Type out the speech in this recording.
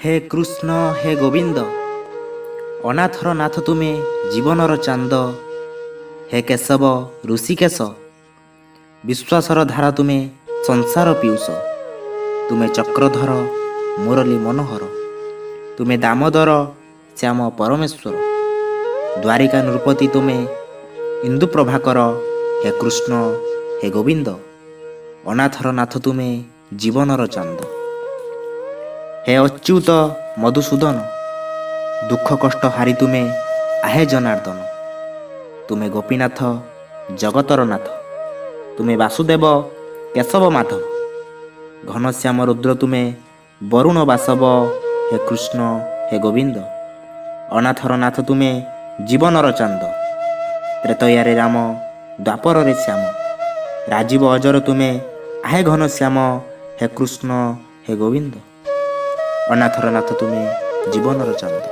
ହେ କୃଷ୍ଣ ହେ ଗୋବିନ୍ଦ, ଅନାଥର ନାଥ ତୁମେ ଜୀବନର ଚାନ୍ଦ। ହେ କେଶବ ଋଷିକେଶ, ବିଶ୍ୱାସର ଧାରା ତୁମେ ସଂସାର ପିୟୁଷ। ତୁମେ ଚକ୍ରଧର ମୁରଲୀ ମନୋହର, ତୁମେ ଦାମୋଦର ଶ୍ୟାମ ପରମେଶ୍ୱର। ଦ୍ୱାରିକା ନୃପତି ତୁମେ ଇନ୍ଦୁ ପ୍ରଭାକର। ହେ କୃଷ୍ଣ ହେ ଗୋବିନ୍ଦ, ଅନାଥର ନାଥ ତୁମେ ଜୀବନର ଚାନ୍ଦ। ହେ ଅଚ୍ୟୁତ ମଧୁସୂଦନ, ଦୁଃଖ କଷ୍ଟ ହାରି ତୁମେ ଆହେ ଜନାର୍ଦ୍ଦନ। ତୁମେ ଗୋପୀନାଥ ଜଗତର ନାଥ, ତୁମେ ବାସୁଦେବ କେଶବ ମାଧବ। ଘନଶ୍ୟାମ ରୁଦ୍ର ତୁମେ ବରୁଣ ବାସବ। ହେ କୃଷ୍ଣ ହେ ଗୋବିନ୍ଦ, ଅନାଥର ନାଥ ତୁମେ ଜୀବନର ଚାନ୍ଦ। ତ୍ରେତୟାରେ ରାମ, ଦ୍ୱାପରରେ ଶ୍ୟାମ, ରାଜୀବ ଅଜର ତୁମେ ଆହେ ଘନଶ୍ୟାମ। ହେ କୃଷ୍ଣ ହେ ଗୋବିନ୍ଦ, ଅନାଥର ନାଥ ତୁମେ ଜୀବନର ଚାନ୍ଦ।